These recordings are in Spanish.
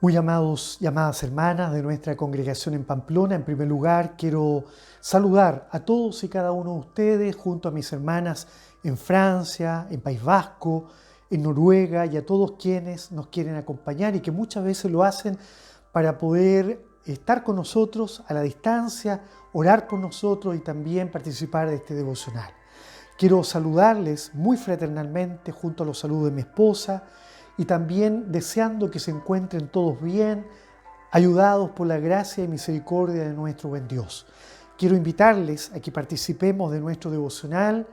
Muy amados y amadas hermanas de nuestra congregación en Pamplona, en primer lugar quiero saludar a todos y cada uno de ustedes junto a mis hermanas en Francia, en País Vasco, en Noruega y a todos quienes nos quieren acompañar y que muchas veces lo hacen para poder estar con nosotros a la distancia, orar por nosotros y también participar de este devocional. Quiero saludarles muy fraternalmente junto a los saludos de mi esposa y también deseando que se encuentren todos bien, ayudados por la gracia y misericordia de nuestro buen Dios. Quiero invitarles a que participemos de nuestro devocional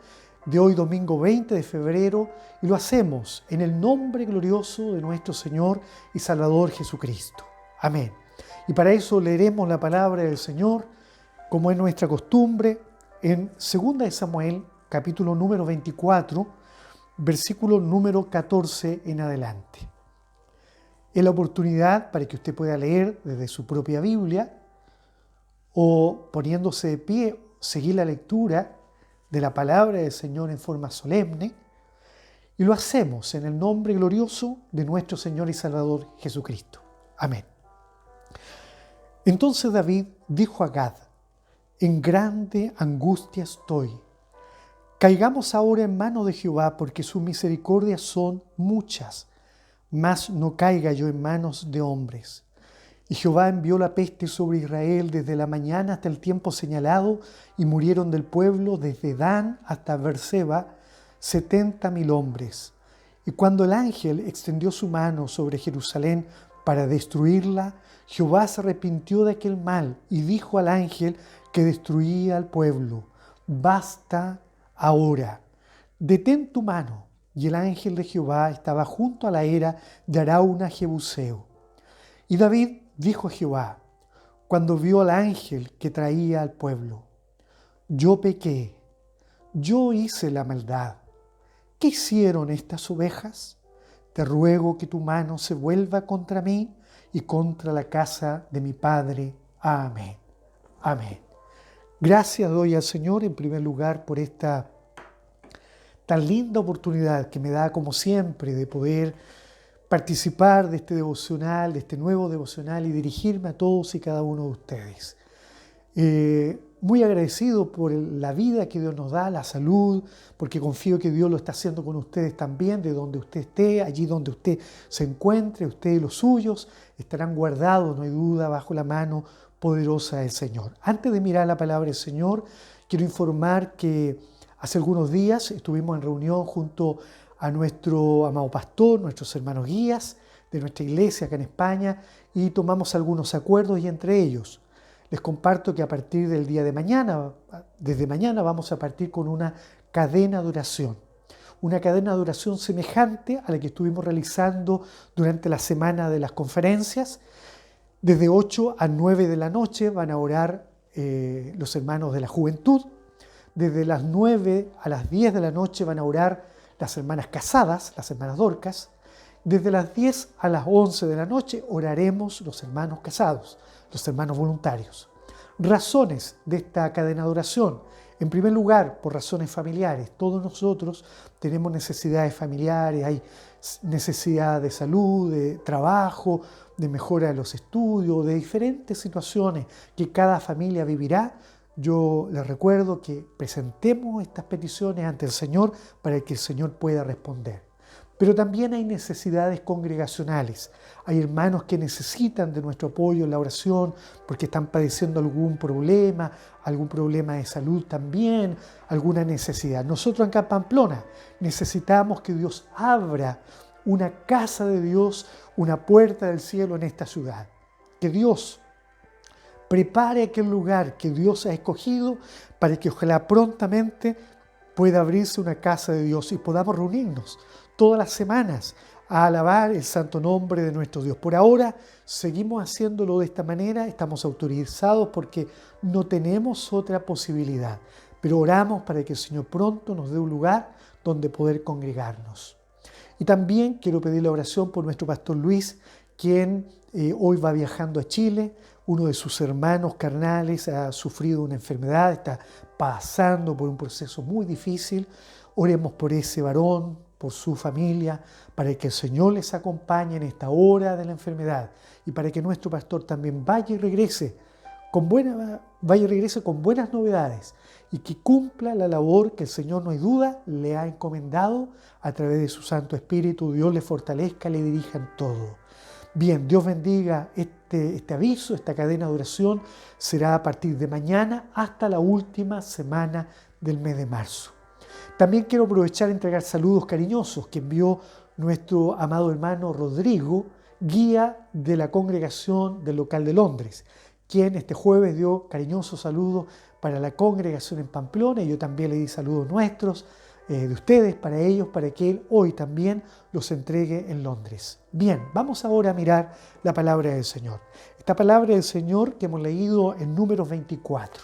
de hoy domingo 20 de febrero y lo hacemos en el nombre glorioso de nuestro Señor y Salvador Jesucristo. Amén. Y para eso leeremos la palabra del Señor, como es nuestra costumbre, en 2 de Samuel, capítulo número 24, versículo número 14 en adelante. Es la oportunidad para que usted pueda leer desde su propia Biblia o poniéndose de pie, seguir la lectura de la palabra del Señor en forma solemne. Y lo hacemos en el nombre glorioso de nuestro Señor y Salvador Jesucristo. Amén. Entonces David dijo a Gad: en grande angustia estoy. Caigamos ahora en mano de Jehová, porque sus misericordias son muchas, mas no caiga yo en manos de hombres. Y Jehová envió la peste sobre Israel desde la mañana hasta el tiempo señalado, y murieron del pueblo desde Dan hasta Beerseba 70,000 hombres. Y cuando el ángel extendió su mano sobre Jerusalén para destruirla, Jehová se arrepintió de aquel mal y dijo al ángel que destruía al pueblo: basta ahora, detén tu mano. Y el ángel de Jehová estaba junto a la era de Arauna Jebuseo. Y David dijo a Jehová, cuando vio al ángel que traía al pueblo: yo pequé, yo hice la maldad. ¿Qué hicieron estas ovejas? Te ruego que tu mano se vuelva contra mí y contra la casa de mi padre. Amén. Amén. Gracias doy al Señor en primer lugar por esta tan linda oportunidad que me da, como siempre, de poder participar de este devocional, de este nuevo devocional y dirigirme a todos y cada uno de ustedes. Muy agradecido por la vida que Dios nos da, la salud, porque confío que Dios lo está haciendo con ustedes también, de donde usted esté, allí donde usted se encuentre, usted y los suyos estarán guardados, no hay duda, bajo la mano poderosa del Señor. Antes de mirar la palabra del Señor, quiero informar que hace algunos días estuvimos en reunión junto a nuestro amado pastor, nuestros hermanos guías de nuestra iglesia acá en España, y tomamos algunos acuerdos, y entre ellos les comparto que a partir del día de mañana, desde mañana vamos a partir con una cadena de oración. Una cadena de oración semejante a la que estuvimos realizando durante la semana de las conferencias. Desde 8 a 9 de la noche van a orar los hermanos de la juventud. Desde las 9 a las 10 de la noche van a orar las hermanas casadas, las hermanas Dorcas. Desde las 10 a las 11 de la noche oraremos los hermanos casados, los hermanos voluntarios. Razones de esta cadena de oración. En primer lugar, por razones familiares. Todos nosotros tenemos necesidades familiares, hay necesidad de salud, de trabajo, de mejora de los estudios, de diferentes situaciones que cada familia vivirá. Yo les recuerdo que presentemos estas peticiones ante el Señor para que el Señor pueda responder. Pero también hay necesidades congregacionales. Hay hermanos que necesitan de nuestro apoyo en la oración porque están padeciendo algún problema de salud también, alguna necesidad. Nosotros acá en Pamplona necesitamos que Dios abra una casa de Dios, una puerta del cielo en esta ciudad. Que Dios prepare aquel lugar que Dios ha escogido para que ojalá prontamente pueda abrirse una casa de Dios y podamos reunirnos todas las semanas a alabar el santo nombre de nuestro Dios. Por ahora seguimos haciéndolo de esta manera, estamos autorizados porque no tenemos otra posibilidad, pero oramos para que el Señor pronto nos dé un lugar donde poder congregarnos. Y también quiero pedir la oración por nuestro pastor Luis, quien hoy va viajando a Chile. Uno de sus hermanos carnales ha sufrido una enfermedad, está pasando por un proceso muy difícil. Oremos por ese varón, por su familia, para que el Señor les acompañe en esta hora de la enfermedad y para que nuestro pastor también vaya y regrese con buenas novedades y que cumpla la labor que el Señor, no hay duda, le ha encomendado a través de su Santo Espíritu. Dios le fortalezca, le dirija en todo. Bien, Dios bendiga este aviso, esta cadena de oración será a partir de mañana hasta la última semana del mes de marzo. También quiero aprovechar y entregar saludos cariñosos que envió nuestro amado hermano Rodrigo, guía de la congregación del local de Londres, quien este jueves dio cariñosos saludos para la congregación en Pamplona, y yo también le di saludos nuestros, de ustedes, para ellos, para que él hoy también los entregue en Londres. Bien, vamos ahora a mirar la palabra del Señor. Esta palabra del Señor que hemos leído en Números 24.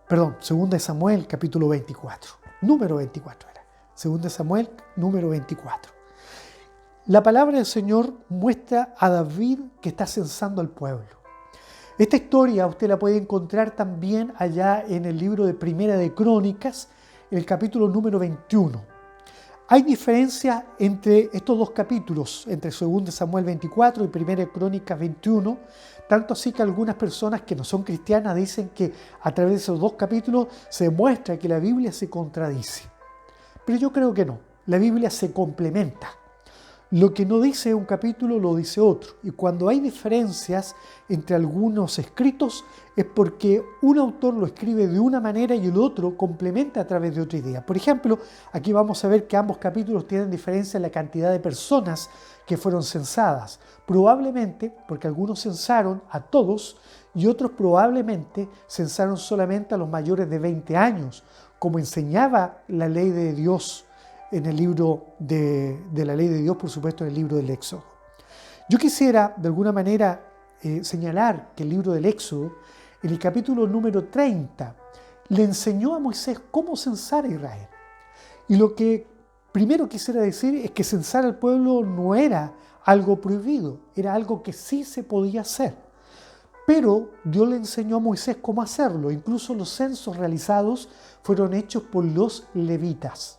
Perdón, 2 Samuel, capítulo 24. Número 24 era. 2 Samuel, número 24. La palabra del Señor muestra a David que está censando al pueblo. Esta historia usted la puede encontrar también allá en el libro de Primera de Crónicas, en el capítulo número 21. Hay diferencia entre estos dos capítulos, entre 2 Samuel 24 y Primera de Crónicas 21, tanto así que algunas personas que no son cristianas dicen que a través de esos dos capítulos se demuestra que la Biblia se contradice. Pero yo creo que no, la Biblia se complementa. Lo que no dice un capítulo lo dice otro. Y cuando hay diferencias entre algunos escritos es porque un autor lo escribe de una manera y el otro complementa a través de otra idea. Por ejemplo, aquí vamos a ver que ambos capítulos tienen diferencia en la cantidad de personas que fueron censadas. Probablemente porque algunos censaron a todos y otros probablemente censaron solamente a los mayores de 20 años, como enseñaba la ley de Dios en el libro de la ley de Dios, por supuesto, en el libro del Éxodo. Yo quisiera, de alguna manera, señalar que el libro del Éxodo, en el capítulo número 30, le enseñó a Moisés cómo censar a Israel. Y lo que primero quisiera decir es que censar al pueblo no era algo prohibido, era algo que sí se podía hacer. Pero Dios le enseñó a Moisés cómo hacerlo. Incluso los censos realizados fueron hechos por los levitas.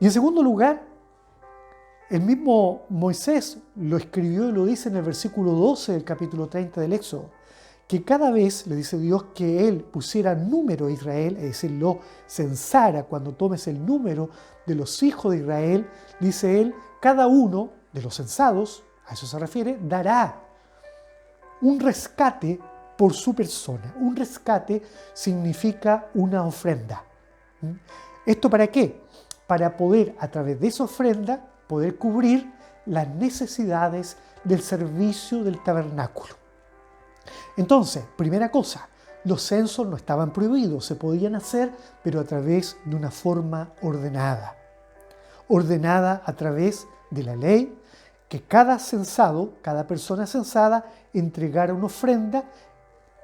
Y en segundo lugar, el mismo Moisés lo escribió y lo dice en el versículo 12 del capítulo 30 del Éxodo, que cada vez le dice Dios que él pusiera número a Israel, es decir, lo censara. Cuando tomes el número de los hijos de Israel, dice él, cada uno de los censados, a eso se refiere, dará un rescate por su persona. Un rescate significa una ofrenda. ¿Esto para qué? Para poder, a través de esa ofrenda, poder cubrir las necesidades del servicio del tabernáculo. Entonces, primera cosa, los censos no estaban prohibidos, se podían hacer, pero a través de una forma ordenada. Ordenada a través de la ley, que cada censado, cada persona censada, entregara una ofrenda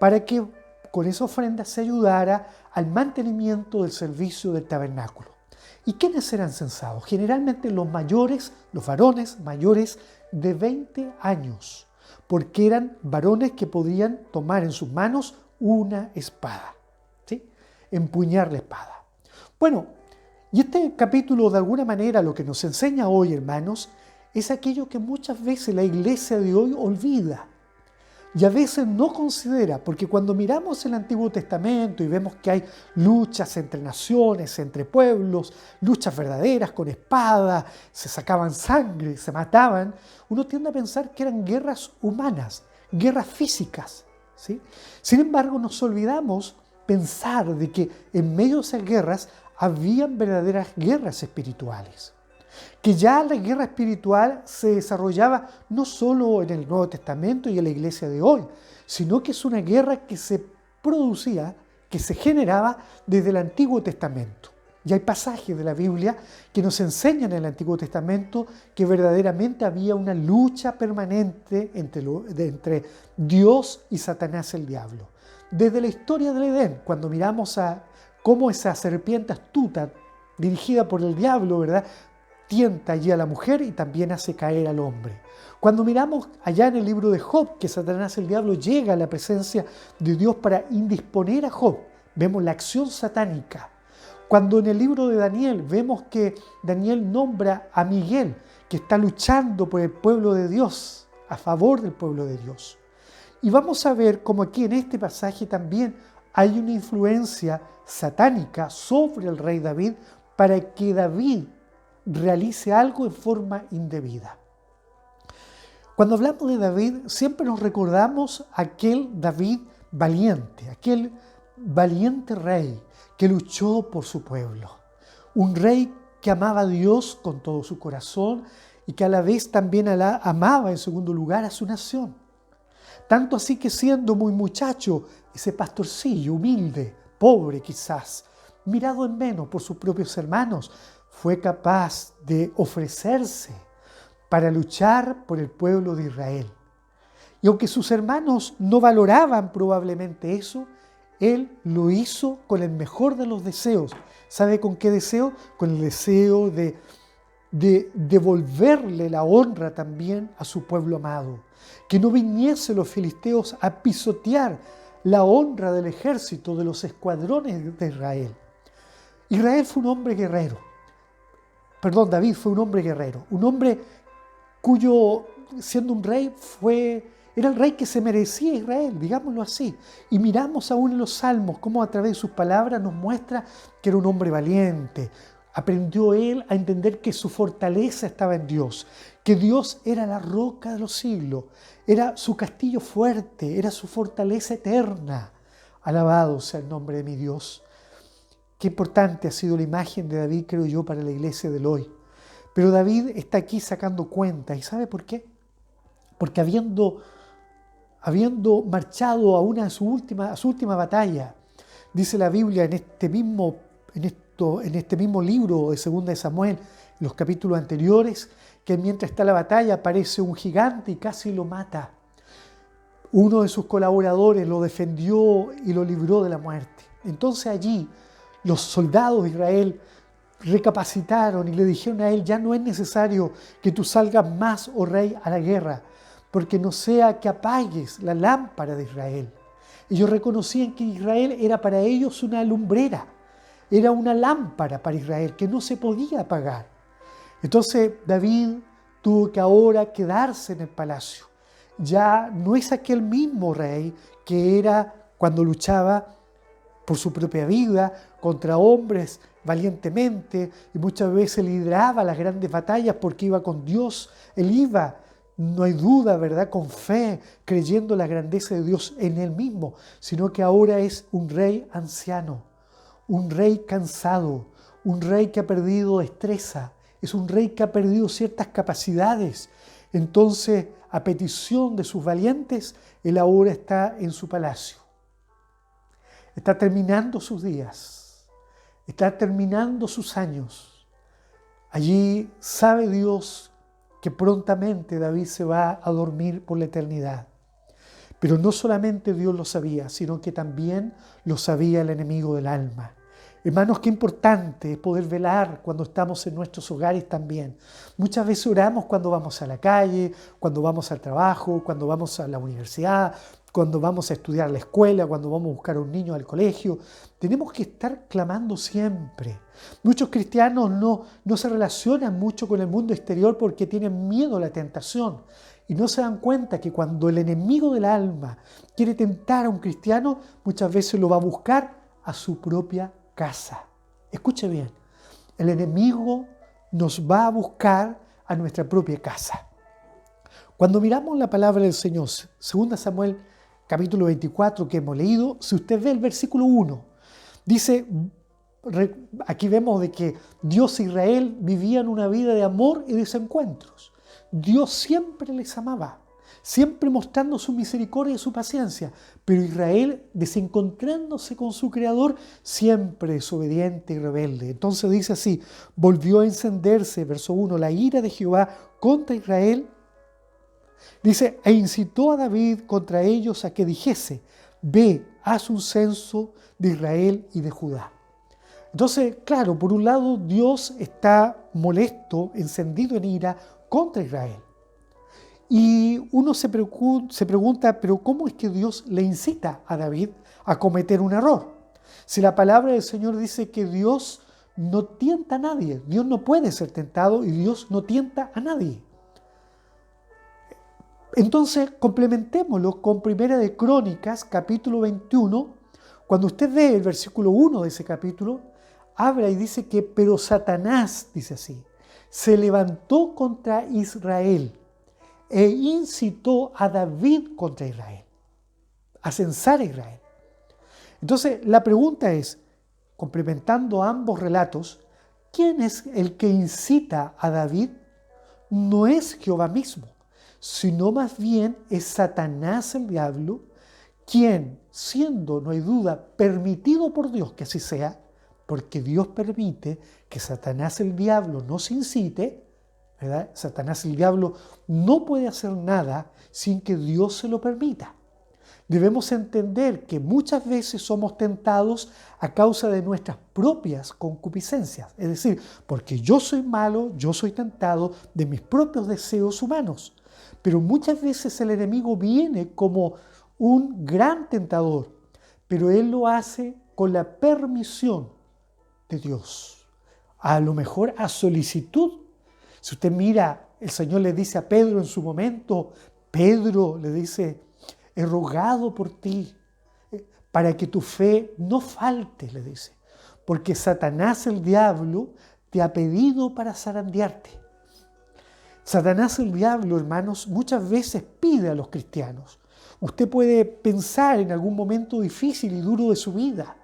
para que con esa ofrenda se ayudara al mantenimiento del servicio del tabernáculo. ¿Y quiénes eran censados? Generalmente los mayores, los varones mayores de 20 años, porque eran varones que podían tomar en sus manos una espada, ¿sí? Empuñar la espada. Bueno, y este capítulo de alguna manera lo que nos enseña hoy, hermanos, es aquello que muchas veces la iglesia de hoy olvida. Y a veces no considera, porque cuando miramos el Antiguo Testamento y vemos que hay luchas entre naciones, entre pueblos, luchas verdaderas con espada, se sacaban sangre, se mataban, uno tiende a pensar que eran guerras humanas, guerras físicas, ¿sí? Sin embargo, nos olvidamos pensar de que en medio de esas guerras habían verdaderas guerras espirituales. Que ya la guerra espiritual se desarrollaba no solo en el Nuevo Testamento y en la iglesia de hoy, sino que es una guerra que se producía, que se generaba desde el Antiguo Testamento. Y hay pasajes de la Biblia que nos enseñan en el Antiguo Testamento que verdaderamente había una lucha permanente entre Dios y Satanás el diablo. Desde la historia del Edén, cuando miramos a cómo esa serpiente astuta, dirigida por el diablo, ¿verdad?, tienta allí a la mujer y también hace caer al hombre. Cuando miramos allá en el libro de Job, que Satanás el diablo llega a la presencia de Dios para indisponer a Job, vemos la acción satánica. Cuando en el libro de Daniel vemos que Daniel nombra a Miguel, que está luchando por el pueblo de Dios, a favor del pueblo de Dios. Y vamos a ver cómo aquí en este pasaje también hay una influencia satánica sobre el rey David para que David realice algo en forma indebida. Cuando hablamos de David, siempre nos recordamos aquel David valiente, aquel valiente rey que luchó por su pueblo. Un rey que amaba a Dios con todo su corazón y que a la vez también amaba en segundo lugar a su nación. Tanto así que siendo muy muchacho, ese pastorcillo humilde, pobre quizás, mirado en menos por sus propios hermanos, fue capaz de ofrecerse para luchar por el pueblo de Israel. Y aunque sus hermanos no valoraban probablemente eso, él lo hizo con el mejor de los deseos. ¿Sabe con qué deseo? Con el deseo de devolverle la honra también a su pueblo amado. Que no viniesen los filisteos a pisotear la honra del ejército de los escuadrones de Israel. Israel fue un hombre guerrero. David fue un hombre guerrero. Un hombre cuyo, siendo un rey, era el rey que se merecía Israel, digámoslo así. Y miramos aún en los Salmos cómo a través de sus palabras nos muestra que era un hombre valiente. Aprendió él a entender que su fortaleza estaba en Dios, que Dios era la roca de los siglos, era su castillo fuerte, era su fortaleza eterna. Alabado sea el nombre de mi Dios. Qué importante ha sido la imagen de David, creo yo, para la iglesia del hoy. Pero David está aquí sacando cuenta. ¿Y sabe por qué? Porque habiendo marchado a su última batalla, dice la Biblia en este mismo libro de 2 de Samuel, en los capítulos anteriores, que mientras está la batalla aparece un gigante y casi lo mata. Uno de sus colaboradores lo defendió y lo libró de la muerte. Entonces allí los soldados de Israel recapacitaron y le dijeron a él: ya no es necesario que tú salgas más, oh rey, a la guerra, porque no sea que apagues la lámpara de Israel. Ellos reconocían que Israel era para ellos una lumbrera, era una lámpara para Israel que no se podía apagar. Entonces David tuvo que ahora quedarse en el palacio. Ya no es aquel mismo rey que era cuando luchaba por su propia vida contra hombres valientemente y muchas veces lideraba las grandes batallas porque iba con Dios. Él iba, no hay duda, ¿verdad?, con fe, creyendo la grandeza de Dios en él mismo, sino que ahora es un rey anciano, un rey cansado, un rey que ha perdido destreza, es un rey que ha perdido ciertas capacidades. Entonces, a petición de sus valientes, él ahora está en su palacio. Está terminando sus días, está terminando sus años. Allí sabe Dios que prontamente David se va a dormir por la eternidad. Pero no solamente Dios lo sabía, sino que también lo sabía el enemigo del alma. Hermanos, qué importante es poder velar cuando estamos en nuestros hogares también. Muchas veces oramos cuando vamos a la calle, cuando vamos al trabajo, cuando vamos a la universidad, cuando vamos a estudiar a la escuela, cuando vamos a buscar a un niño al colegio. Tenemos que estar clamando siempre. Muchos cristianos no se relacionan mucho con el mundo exterior porque tienen miedo a la tentación. Y no se dan cuenta que cuando el enemigo del alma quiere tentar a un cristiano, muchas veces lo va a buscar a su propia casa. Escuche bien, el enemigo nos va a buscar a nuestra propia casa. Cuando miramos la palabra del Señor, 2 Samuel capítulo 24 que hemos leído, si usted ve el versículo 1, dice, aquí vemos de que Dios e Israel vivían una vida de amor y desencuentros. Dios siempre les amaba, siempre mostrando su misericordia y su paciencia, pero Israel, desencontrándose con su Creador, siempre desobediente y rebelde. Entonces dice así: volvió a encenderse, verso 1, la ira de Jehová contra Israel. Dice, e incitó a David contra ellos a que dijese: ve, haz un censo de Israel y de Judá. Entonces, claro, por un lado Dios está molesto, encendido en ira contra Israel. Y uno se pregunta, pero ¿cómo es que Dios le incita a David a cometer un error? Si la palabra del Señor dice que Dios no tienta a nadie, Dios no puede ser tentado y Dios no tienta a nadie. Entonces, complementémoslo con Primera de Crónicas, capítulo 21. Cuando usted ve el versículo 1 de ese capítulo, habla y dice que, pero Satanás, dice así, se levantó contra Israel e incitó a David contra Israel, a censar a Israel. Entonces, la pregunta es, complementando ambos relatos, ¿quién es el que incita a David? No es Jehová mismo, sino más bien es Satanás el diablo, quien, siendo, no hay duda, permitido por Dios que así sea, porque Dios permite que Satanás el diablo nos incite, ¿verdad? Satanás el diablo no puede hacer nada sin que Dios se lo permita. Debemos entender que muchas veces somos tentados a causa de nuestras propias concupiscencias. Es decir, porque yo soy malo, yo soy tentado de mis propios deseos humanos. Pero muchas veces el enemigo viene como un gran tentador, pero él lo hace con la permisión de Dios. A lo mejor a solicitud. Si usted mira, el Señor le dice a Pedro en su momento, Pedro le dice, he rogado por ti para que tu fe no falte, le dice, porque Satanás el diablo te ha pedido para zarandearte. Satanás el diablo, hermanos, muchas veces pide a los cristianos. Usted puede pensar en algún momento difícil y duro de su vida,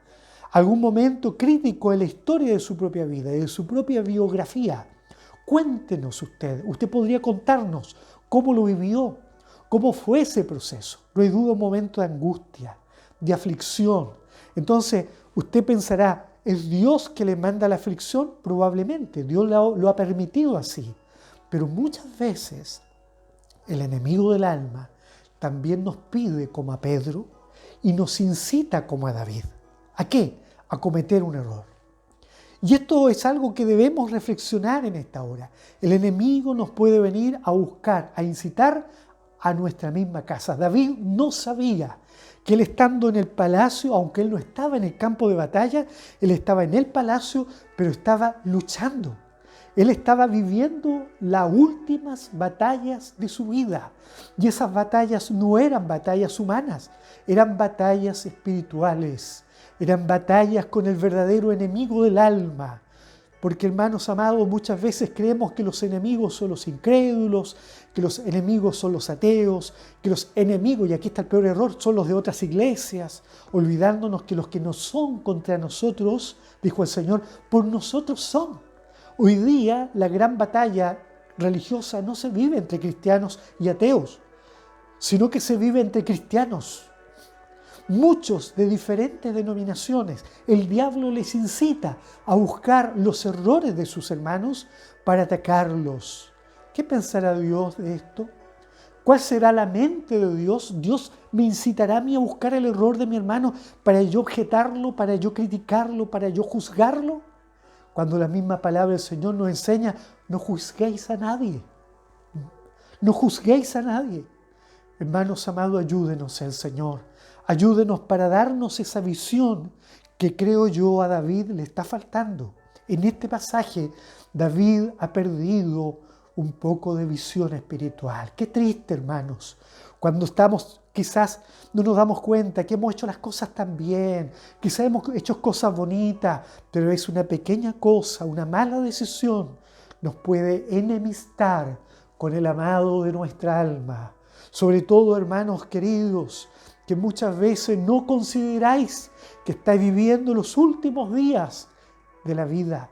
algún momento crítico en la historia de su propia vida, de su propia biografía. Cuéntenos usted podría contarnos cómo lo vivió, cómo fue ese proceso. No hay duda un momento de angustia, de aflicción. Entonces, usted pensará, ¿es Dios que le manda la aflicción? Probablemente, Dios lo ha permitido así. Pero muchas veces el enemigo del alma también nos pide como a Pedro y nos incita como a David. ¿A qué? A cometer un error. Y esto es algo que debemos reflexionar en esta hora. El enemigo nos puede venir a buscar, a incitar a nuestra misma casa. David no sabía que él estando en el palacio, aunque él no estaba en el campo de batalla, él estaba en el palacio, pero estaba luchando. Él estaba viviendo las últimas batallas de su vida. Y esas batallas no eran batallas humanas, eran batallas espirituales. Eran batallas con el verdadero enemigo del alma. Porque, hermanos amados, muchas veces creemos que los enemigos son los incrédulos, que los enemigos son los ateos, que los enemigos, y aquí está el peor error, son los de otras iglesias, olvidándonos que los que no son contra nosotros, dijo el Señor, por nosotros son. Hoy día la gran batalla religiosa no se vive entre cristianos y ateos, sino que se vive entre cristianos. Muchos de diferentes denominaciones, el diablo les incita a buscar los errores de sus hermanos para atacarlos. ¿Qué pensará Dios de esto? ¿Cuál será la mente de Dios? ¿Dios me incitará a mí a buscar el error de mi hermano para yo objetarlo, para yo criticarlo, para yo juzgarlo? Cuando la misma palabra del Señor nos enseña, no juzguéis a nadie. No juzguéis a nadie. Hermanos amados, ayúdenos el Señor. Ayúdenos para darnos esa visión que creo yo a David le está faltando. En este pasaje, David ha perdido un poco de visión espiritual. Qué triste, hermanos, cuando quizás no nos damos cuenta que hemos hecho las cosas tan bien, quizás hemos hecho cosas bonitas, pero es una pequeña cosa, una mala decisión, nos puede enemistar con el amado de nuestra alma. Sobre todo, hermanos queridos, que muchas veces no consideráis que estáis viviendo los últimos días de la vida.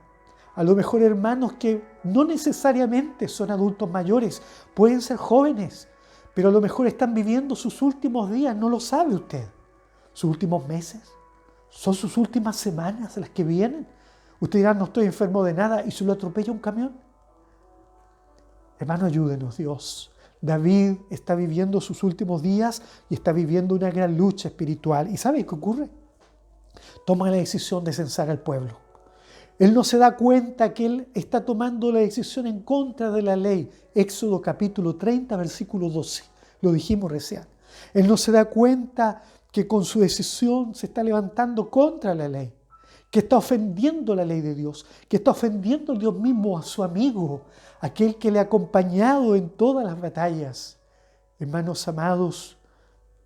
A lo mejor hermanos que no necesariamente son adultos mayores, pueden ser jóvenes, pero a lo mejor están viviendo sus últimos días, no lo sabe usted. Sus últimos meses, son sus últimas semanas las que vienen. Usted dirá, no estoy enfermo de nada, y se lo atropella un camión. Hermano, ayúdenos Dios. David está viviendo sus últimos días y está viviendo una gran lucha espiritual. ¿Y sabe qué ocurre? Toma la decisión de censar al pueblo. Él no se da cuenta que él está tomando la decisión en contra de la ley. Éxodo capítulo 30, versículo 12. Lo dijimos recién. Él no se da cuenta que con su decisión se está levantando contra la ley, que está ofendiendo la ley de Dios, que está ofendiendo a Dios mismo, a su amigo, aquel que le ha acompañado en todas las batallas. Hermanos amados,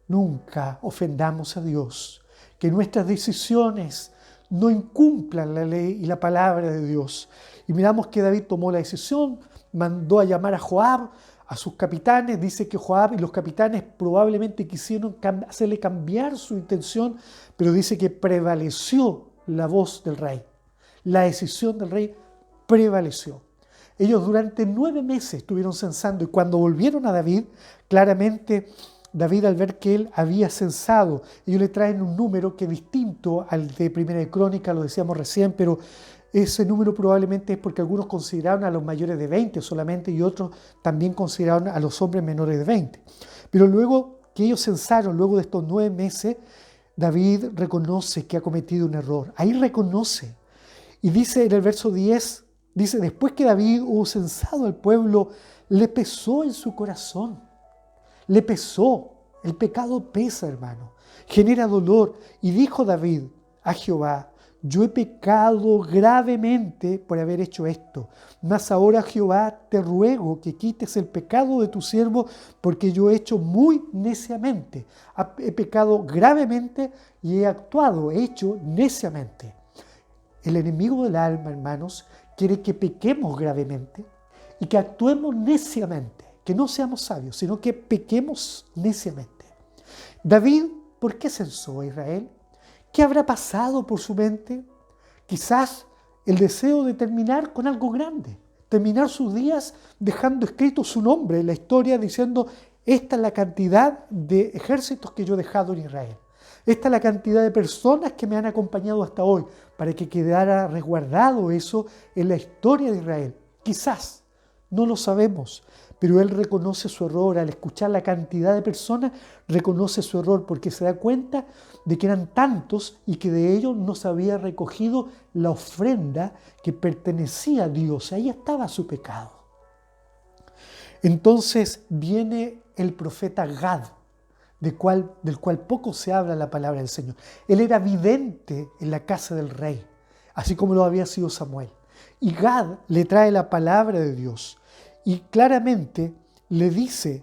nunca ofendamos a Dios, que nuestras decisiones no incumplan la ley y la palabra de Dios. Y miramos que David tomó la decisión, mandó a llamar a Joab, a sus capitanes. Dice que Joab y los capitanes probablemente quisieron hacerle cambiar su intención, pero dice que prevaleció la voz del rey. La decisión del rey prevaleció. Ellos durante 9 meses estuvieron censando, y cuando volvieron a David, claramente David, al ver que él había censado, ellos le traen un número que es distinto al de Primera de Crónica, lo decíamos recién, pero ese número probablemente es porque algunos consideraron a los mayores de 20 solamente y otros también consideraron a los hombres menores de 20. Pero luego que ellos censaron, luego de estos 9 meses, David reconoce que ha cometido un error. Ahí reconoce. Y dice en el verso 10, dice, después que David hubo censado al pueblo, le pesó en su corazón. Le pesó. El pecado pesa, hermano. Genera dolor. Y dijo David a Jehová, yo he pecado gravemente por haber hecho esto. Mas ahora, Jehová, te ruego que quites el pecado de tu siervo, porque yo he hecho muy neciamente. He pecado gravemente y he actuado, he hecho neciamente. El enemigo del alma, hermanos, quiere que pequemos gravemente y que actuemos neciamente, que no seamos sabios, sino que pequemos neciamente. David, ¿por qué censó a Israel? ¿Qué habrá pasado por su mente? Quizás el deseo de terminar con algo grande, terminar sus días dejando escrito su nombre en la historia, diciendo, esta es la cantidad de ejércitos que yo he dejado en Israel. Esta es la cantidad de personas que me han acompañado hasta hoy, para que quedara resguardado eso en la historia de Israel. Quizás, no lo sabemos, pero él reconoce su error. Al escuchar la cantidad de personas, reconoce su error porque se da cuenta de que eran tantos y que de ellos no se había recogido la ofrenda que pertenecía a Dios. Ahí estaba su pecado. Entonces viene el profeta Gad, del cual poco se habla en la palabra del Señor. Él era vidente en la casa del rey, así como lo había sido Samuel. Y Gad le trae la palabra de Dios y claramente le dice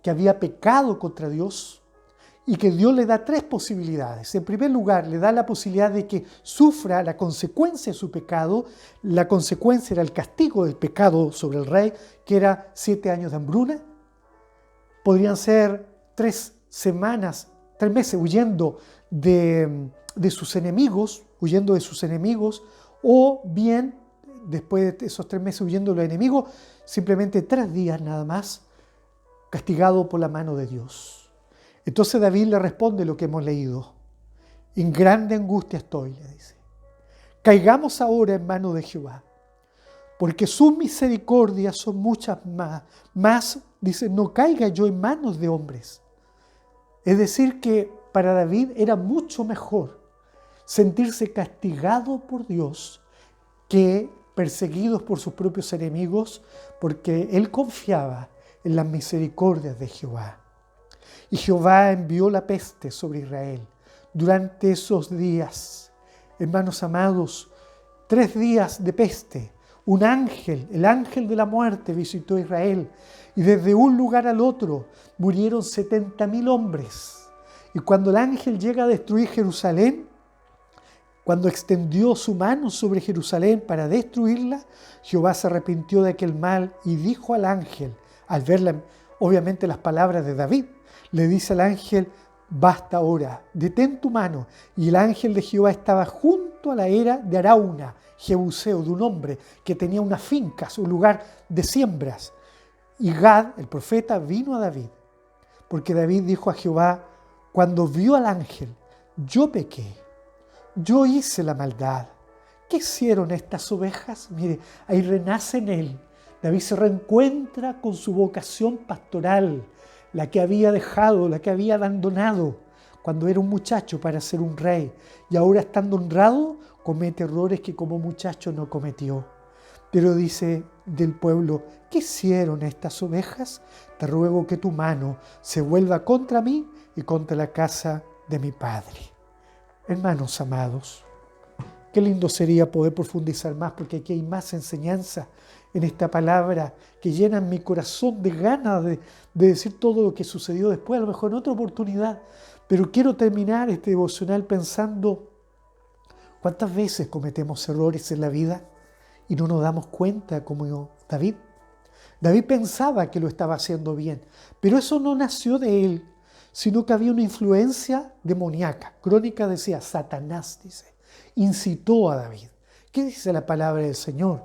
que había pecado contra Dios y que Dios le da 3 posibilidades. En primer lugar, le da la posibilidad de que sufra la consecuencia de su pecado. La consecuencia era el castigo del pecado sobre el rey, que era 7 años de hambruna. Podrían ser 3 meses huyendo de sus enemigos, o bien, después de esos 3 meses huyendo de los enemigos, simplemente 3 días nada más, castigado por la mano de Dios. Entonces David le responde lo que hemos leído. En grande angustia estoy, le dice. Caigamos ahora en manos de Jehová, porque sus misericordias son muchas más. Dice, no caiga yo en manos de hombres. Es decir, que para David era mucho mejor sentirse castigado por Dios que perseguidos por sus propios enemigos, porque él confiaba en las misericordias de Jehová. Y Jehová envió la peste sobre Israel durante esos días. Hermanos amados, 3 días de peste. Un ángel, el ángel de la muerte, visitó Israel y desde un lugar al otro murieron 70,000 hombres. Y cuando el ángel llega a destruir Jerusalén, cuando extendió su mano sobre Jerusalén para destruirla, Jehová se arrepintió de aquel mal y dijo al ángel, al ver obviamente las palabras de David, le dice al ángel, basta ahora, detén tu mano. Y el ángel de Jehová estaba junto a la era de Arauna, Jebuseo, de un hombre que tenía unas fincas, un lugar de siembras. Y Gad, el profeta, vino a David, porque David dijo a Jehová, cuando vio al ángel, yo pequé, yo hice la maldad. ¿Qué hicieron estas ovejas? Mire, ahí renace en él. David se reencuentra con su vocación pastoral, la que había dejado, la que había abandonado cuando era un muchacho para ser un rey. Y ahora, estando honrado, comete errores que como muchacho no cometió. Pero dice, del pueblo: ¿qué hicieron estas ovejas? Te ruego que tu mano se vuelva contra mí y contra la casa de mi padre. Hermanos amados, qué lindo sería poder profundizar más, porque aquí hay más enseñanza en esta palabra que llena mi corazón de ganas de decir todo lo que sucedió después, a lo mejor en otra oportunidad. Pero quiero terminar este devocional pensando cuántas veces cometemos errores en la vida y no nos damos cuenta, como David. David pensaba que lo estaba haciendo bien, pero eso no nació de él, sino que había una influencia demoníaca. Crónica decía, Satanás, dice, incitó a David. ¿Qué dice la palabra del Señor?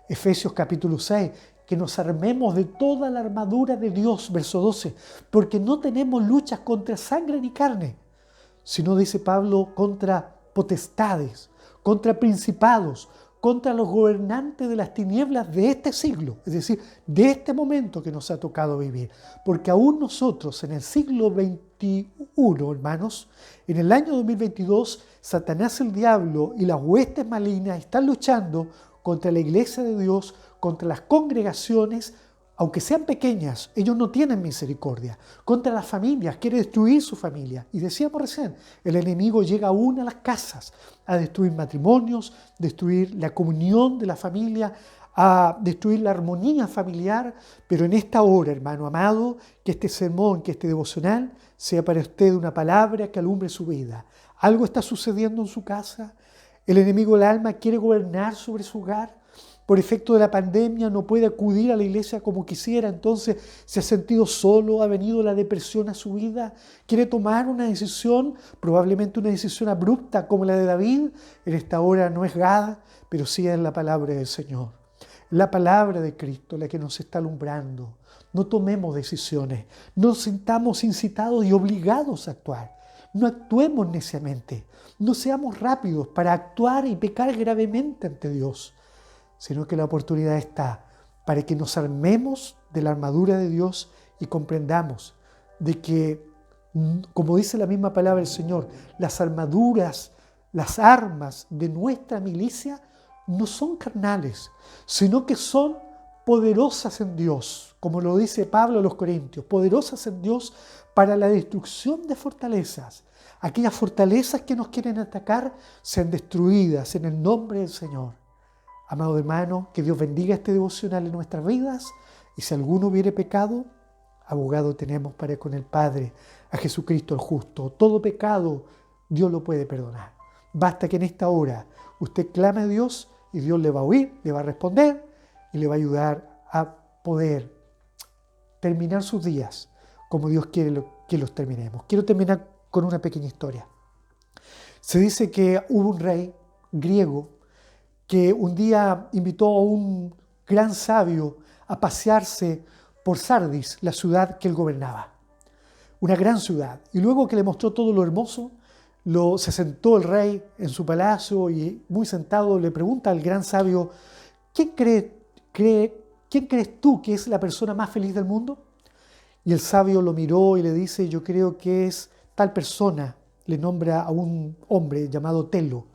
Efesios capítulo 6, que nos armemos de toda la armadura de Dios, verso 12, porque no tenemos luchas contra sangre ni carne, sino, dice Pablo, contra potestades, contra principados, contra los gobernantes de las tinieblas de este siglo, es decir, de este momento que nos ha tocado vivir. Porque aún nosotros en el siglo XXI, hermanos, en el año 2022, Satanás, el diablo y las huestes malignas están luchando contra la iglesia de Dios, contra las congregaciones, aunque sean pequeñas, ellos no tienen misericordia. Contra las familias, quiere destruir su familia. Y decíamos recién, el enemigo llega aún a las casas a destruir matrimonios, destruir la comunión de la familia, a destruir la armonía familiar. Pero en esta hora, hermano amado, que este sermón, que este devocional, sea para usted una palabra que alumbre su vida. Algo está sucediendo en su casa. El enemigo del alma quiere gobernar sobre su hogar. Por efecto de la pandemia no puede acudir a la iglesia como quisiera, entonces se ha sentido solo, ha venido la depresión a su vida, quiere tomar una decisión, probablemente una decisión abrupta como la de David. En esta hora no es Gad, pero sí es la palabra del Señor, la palabra de Cristo, la que nos está alumbrando. No tomemos decisiones, no nos sintamos incitados y obligados a actuar, no actuemos neciamente, no seamos rápidos para actuar y pecar gravemente ante Dios, sino que la oportunidad está para que nos armemos de la armadura de Dios y comprendamos de que, como dice la misma palabra del Señor, las armaduras, las armas de nuestra milicia no son carnales, sino que son poderosas en Dios, como lo dice Pablo a los Corintios, poderosas en Dios para la destrucción de fortalezas. Aquellas fortalezas que nos quieren atacar sean destruidas en el nombre del Señor. Amado hermano, que Dios bendiga este devocional en nuestras vidas, y si alguno hubiere pecado, abogado tenemos para con el Padre, a Jesucristo el justo. Todo pecado Dios lo puede perdonar. Basta que en esta hora usted clame a Dios y Dios le va a oír, le va a responder y le va a ayudar a poder terminar sus días como Dios quiere que los terminemos. Quiero terminar con una pequeña historia. Se dice que hubo un rey griego que un día invitó a un gran sabio a pasearse por Sardis, la ciudad que él gobernaba. Una gran ciudad. Y luego que le mostró todo lo hermoso, se sentó el rey en su palacio y muy sentado le pregunta al gran sabio: ¿quién crees tú que es la persona más feliz del mundo? Y el sabio lo miró y le dice: yo creo que es tal persona. Le nombra a un hombre llamado Telo,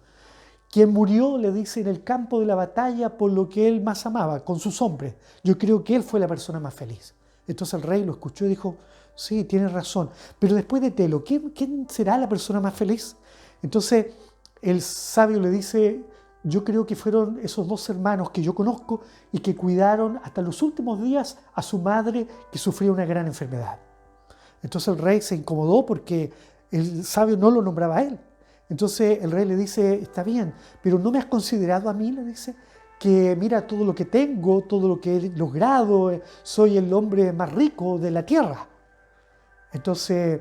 quien murió, le dice, en el campo de la batalla por lo que él más amaba, con sus hombres. Yo creo que él fue la persona más feliz. Entonces el rey lo escuchó y dijo: sí, tienes razón. Pero después de Telo, ¿quién será la persona más feliz? Entonces el sabio le dice: yo creo que fueron esos dos hermanos que yo conozco y que cuidaron hasta los últimos días a su madre, que sufría una gran enfermedad. Entonces el rey se incomodó porque el sabio no lo nombraba a él. Entonces el rey le dice: está bien, pero ¿no me has considerado a mí? Le dice, que mira todo lo que tengo, todo lo que he logrado, soy el hombre más rico de la tierra. Entonces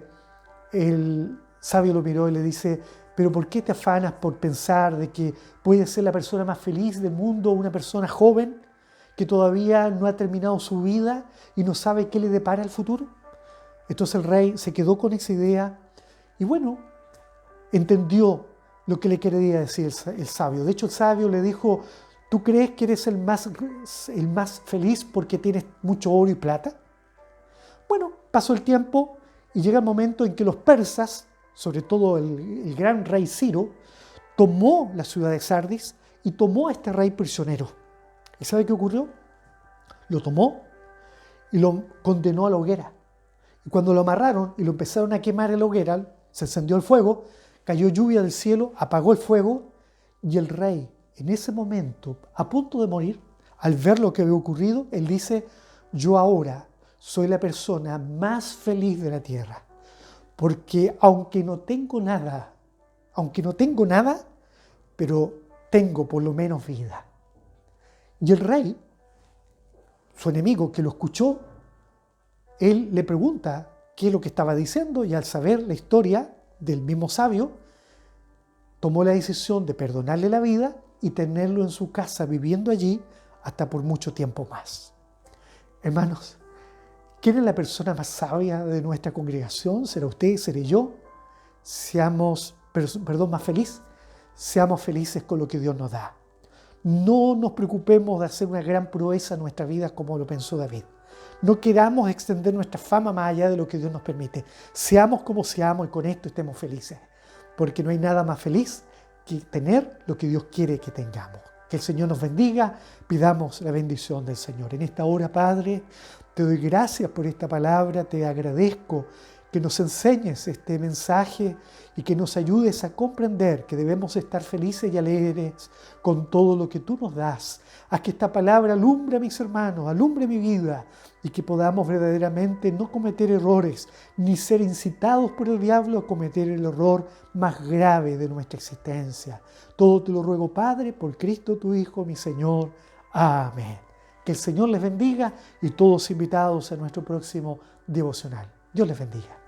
el sabio lo miró y le dice: pero ¿por qué te afanas por pensar de que puedes ser la persona más feliz del mundo, una persona joven que todavía no ha terminado su vida y no sabe qué le depara el futuro? Entonces el rey se quedó con esa idea y bueno, entendió lo que le quería decir el sabio. De hecho, el sabio le dijo: ¿tú crees que eres el más feliz porque tienes mucho oro y plata? Bueno, pasó el tiempo y llega el momento en que los persas, sobre todo el gran rey Ciro, tomó la ciudad de Sardis y tomó a este rey prisionero. ¿Y sabe qué ocurrió? lo tomó y lo condenó a la hoguera. Y cuando lo amarraron y lo empezaron a quemar en la hoguera, se encendió el fuego, cayó lluvia del cielo, apagó el fuego, y el rey, en ese momento, a punto de morir, al ver lo que había ocurrido, él dice: yo ahora soy la persona más feliz de la tierra, porque aunque no tengo nada, pero tengo por lo menos vida. Y el rey, su enemigo que lo escuchó, él le pregunta qué es lo que estaba diciendo, y al saber la historia del mismo sabio, tomó la decisión de perdonarle la vida y tenerlo en su casa viviendo allí hasta por mucho tiempo más. Hermanos, ¿quién es la persona más sabia de nuestra congregación? ¿Será usted? ¿Seré yo? Seamos, más felices. Seamos felices con lo que Dios nos da. No nos preocupemos de hacer una gran proeza en nuestra vida como lo pensó David. No queramos extender nuestra fama más allá de lo que Dios nos permite. Seamos como seamos y con esto estemos felices. Porque no hay nada más feliz que tener lo que Dios quiere que tengamos. Que el Señor nos bendiga. Pidamos la bendición del Señor. En esta hora, Padre, te doy gracias por esta palabra. Te agradezco que nos enseñes este mensaje y que nos ayudes a comprender que debemos estar felices y alegres con todo lo que tú nos das. Haz que esta palabra alumbre a mis hermanos, alumbre mi vida, y que podamos verdaderamente no cometer errores, ni ser incitados por el diablo a cometer el error más grave de nuestra existencia. Todo te lo ruego, Padre, por Cristo tu Hijo, mi Señor. Amén. Que el Señor les bendiga, y todos invitados a nuestro próximo devocional. Dios les bendiga.